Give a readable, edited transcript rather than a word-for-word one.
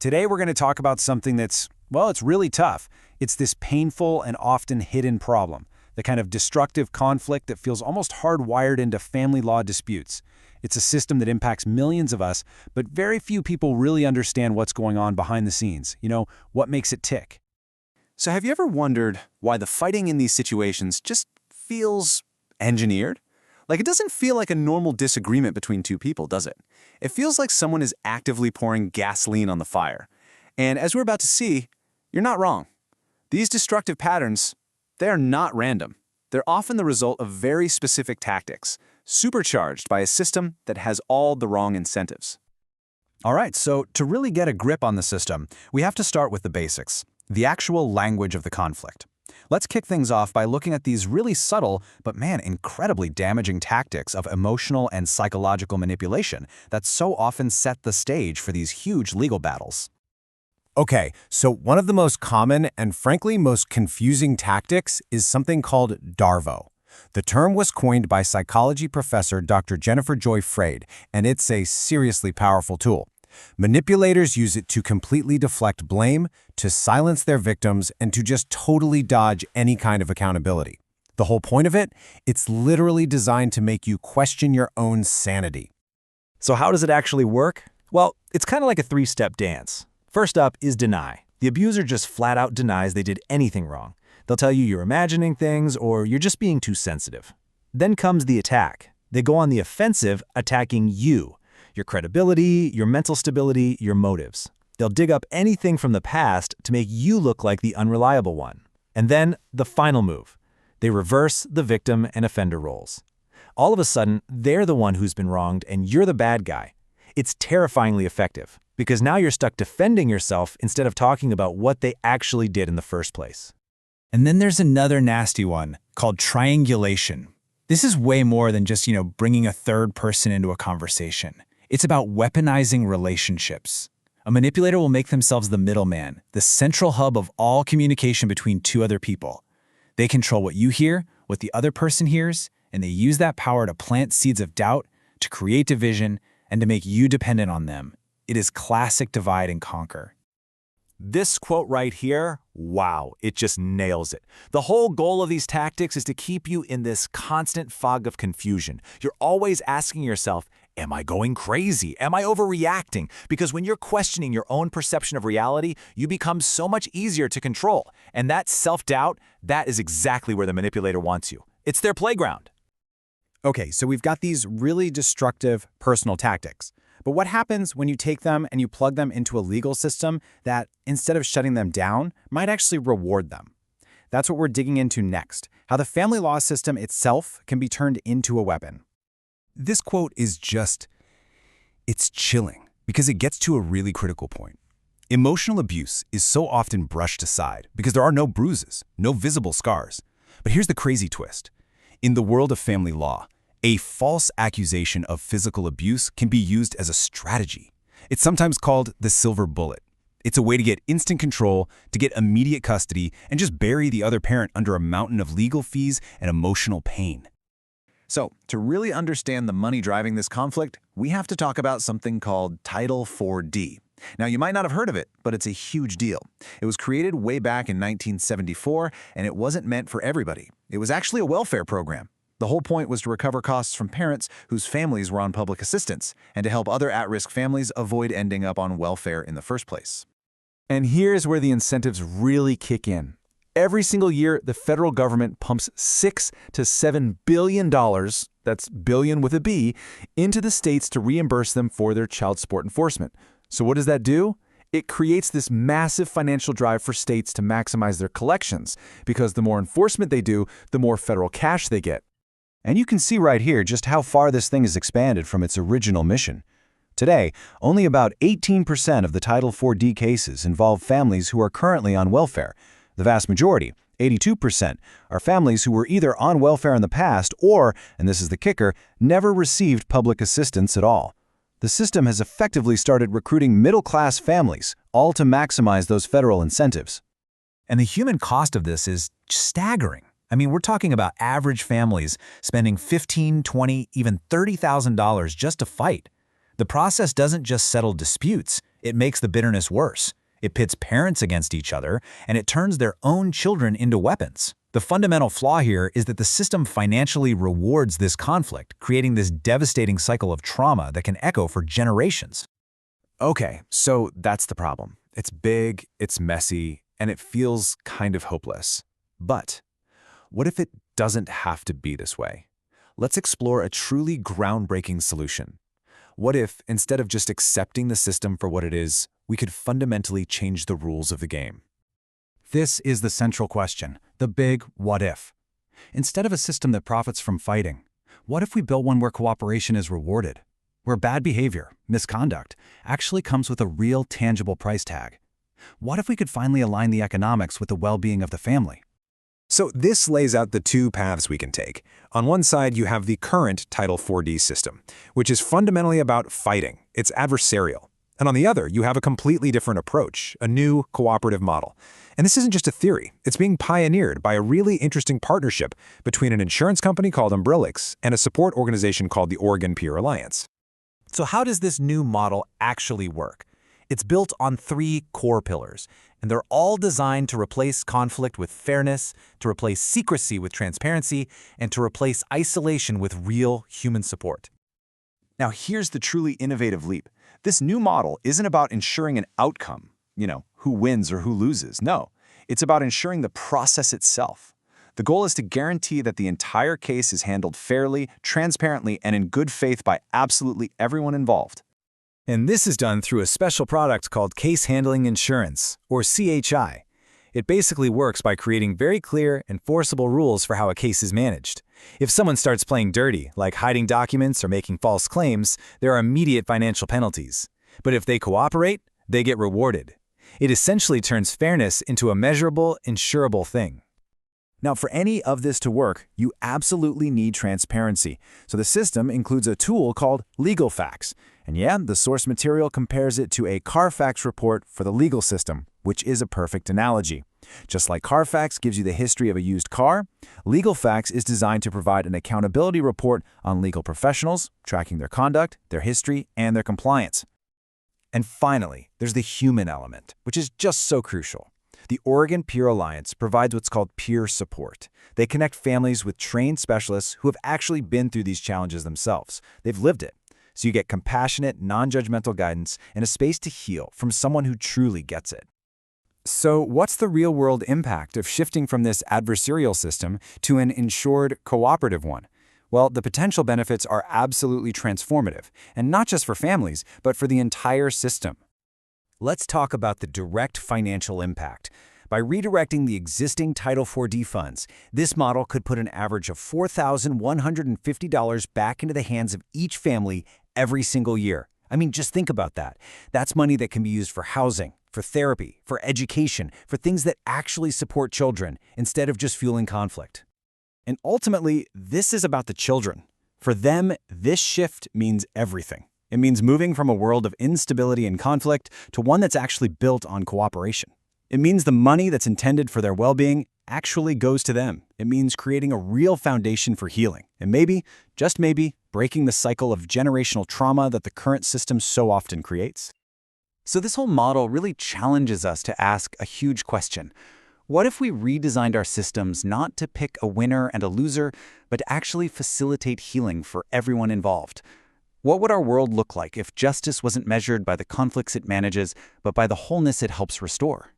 Today we're going to talk about something that's, well, it's really tough. It's this painful and often hidden problem, the kind of destructive conflict that feels almost hardwired into family law disputes. It's a system that impacts millions of us, but very few people really understand what's going on behind the scenes. What makes it tick. So have you ever wondered why the fighting in these situations just feels engineered? Like, it doesn't feel like a normal disagreement between two people, does it? It feels like someone is actively pouring gasoline on the fire. And as we're about to see, you're not wrong. These destructive patterns, they're not random. They're often the result of very specific tactics, supercharged by a system that has all the wrong incentives. All right, so to really get a grip on the system, we have to start with the basics, the actual language of the conflict. Let's kick things off by looking at these really subtle, but incredibly damaging tactics of emotional and psychological manipulation that so often set the stage for these huge legal battles. Okay, so one of the most common and frankly most confusing tactics is something called DARVO. The term was coined by psychology professor Dr. Jennifer Joy Freyd, and it's a seriously powerful tool. Manipulators use it to completely deflect blame, to silence their victims, and to just totally dodge any kind of accountability. The whole point of it? It's literally designed to make you question your own sanity. So how does it actually work? Well, it's kind of like a three-step dance. First up is deny. The abuser just flat out denies they did anything wrong. They'll tell you you're imagining things or you're just being too sensitive. Then comes the attack. They go on the offensive, attacking you. Your credibility, your mental stability, your motives. They'll dig up anything from the past to make you look like the unreliable one. And then the final move. They reverse the victim and offender roles. All of a sudden, they're the one who's been wronged and you're the bad guy. It's terrifyingly effective because now you're stuck defending yourself instead of talking about what they actually did in the first place. And then there's another nasty one called triangulation. This is way more than just, bringing a third person into a conversation. It's about weaponizing relationships. A manipulator will make themselves the middleman, the central hub of all communication between two other people. They control what you hear, what the other person hears, and they use that power to plant seeds of doubt, to create division, and to make you dependent on them. It is classic divide and conquer. This quote right here, wow, it just nails it. The whole goal of these tactics is to keep you in this constant fog of confusion. You're always asking yourself, am I going crazy? Am I overreacting? Because when you're questioning your own perception of reality, you become so much easier to control. And that self-doubt, that is exactly where the manipulator wants you. It's their playground. Okay, so we've got these really destructive personal tactics. But what happens when you take them and you plug them into a legal system that, instead of shutting them down, might actually reward them? That's what we're digging into next, how the family law system itself can be turned into a weapon. This quote is it's chilling because it gets to a really critical point. Emotional abuse is so often brushed aside because there are no bruises, no visible scars. But here's the crazy twist. In the world of family law, a false accusation of physical abuse can be used as a strategy. It's sometimes called the silver bullet. It's a way to get instant control, to get immediate custody, and just bury the other parent under a mountain of legal fees and emotional pain. So, to really understand the money driving this conflict, we have to talk about something called Title 4D. Now, you might not have heard of it, but it's a huge deal. It was created way back in 1974, and it wasn't meant for everybody. It was actually a welfare program. The whole point was to recover costs from parents whose families were on public assistance, and to help other at-risk families avoid ending up on welfare in the first place. And here's where the incentives really kick in. Every single year, the federal government pumps $6 to $7 billion, that's billion with a B, into the states to reimburse them for their child support enforcement. So what does that do? It creates this massive financial drive for states to maximize their collections, because the more enforcement they do, the more federal cash they get. And you can see right here just how far this thing has expanded from its original mission. Today, only about 18% of the Title 4D cases involve families who are currently on welfare. The vast majority, 82%, are families who were either on welfare in the past or, and this is the kicker, never received public assistance at all. The system has effectively started recruiting middle-class families, all to maximize those federal incentives. And the human cost of this is staggering. I mean, we're talking about average families spending $15,000, $20,000, even $30,000 just to fight. The process doesn't just settle disputes, It makes the bitterness worse. It pits parents against each other, and it turns their own children into weapons. The fundamental flaw here is that the system financially rewards this conflict, creating this devastating cycle of trauma that can echo for generations. Okay, so that's the problem. It's big, it's messy, and it feels kind of hopeless. But what if it doesn't have to be this way? Let's explore a truly groundbreaking solution. What if, instead of just accepting the system for what it is, we could fundamentally change the rules of the game? This is the central question, the big what if. Instead of a system that profits from fighting, what if we built one where cooperation is rewarded? Where bad behavior, misconduct, actually comes with a real tangible price tag? What if we could finally align the economics with the well-being of the family? So this lays out the two paths we can take. On one side, you have the current Title 4D system, which is fundamentally about fighting. It's adversarial. And on the other, you have a completely different approach, a new cooperative model. And this isn't just a theory. It's being pioneered by a really interesting partnership between an insurance company called Umbrellix and a support organization called the Oregon Peer Alliance. So how does this new model actually work? It's built on 3 core pillars, and they're all designed to replace conflict with fairness, to replace secrecy with transparency, and to replace isolation with real human support. Now, here's the truly innovative leap. This new model isn't about ensuring an outcome, who wins or who loses. No, it's about ensuring the process itself. The goal is to guarantee that the entire case is handled fairly, transparently, and in good faith by absolutely everyone involved. And this is done through a special product called Case Handling Insurance, or CHI. It basically works by creating very clear, enforceable rules for how a case is managed. If someone starts playing dirty, like hiding documents or making false claims, there are immediate financial penalties. But if they cooperate, they get rewarded. It essentially turns fairness into a measurable, insurable thing. Now, for any of this to work, you absolutely need transparency. So the system includes a tool called LegalFacts. And yeah, the source material compares it to a Carfax report for the legal system, which is a perfect analogy. Just like Carfax gives you the history of a used car, LegalFacts is designed to provide an accountability report on legal professionals, tracking their conduct, their history, and their compliance. And finally, there's the human element, which is just so crucial. The Oregon Peer Alliance provides what's called peer support. They connect families with trained specialists who have actually been through these challenges themselves. They've lived it. So you get compassionate, non-judgmental guidance and a space to heal from someone who truly gets it. So what's the real-world impact of shifting from this adversarial system to an insured, cooperative one? Well, the potential benefits are absolutely transformative, and not just for families, but for the entire system. Let's talk about the direct financial impact. By redirecting the existing Title 4D funds, this model could put an average of $4,150 back into the hands of each family every single year. I mean, just think about that. That's money that can be used for housing, for therapy, for education, for things that actually support children, instead of just fueling conflict. And ultimately, this is about the children. For them, this shift means everything. It means moving from a world of instability and conflict to one that's actually built on cooperation. It means the money that's intended for their well-being actually goes to them. It means creating a real foundation for healing. And maybe, just maybe, breaking the cycle of generational trauma that the current system so often creates. So this whole model really challenges us to ask a huge question. What if we redesigned our systems not to pick a winner and a loser, but to actually facilitate healing for everyone involved? What would our world look like if justice wasn't measured by the conflicts it manages, but by the wholeness it helps restore?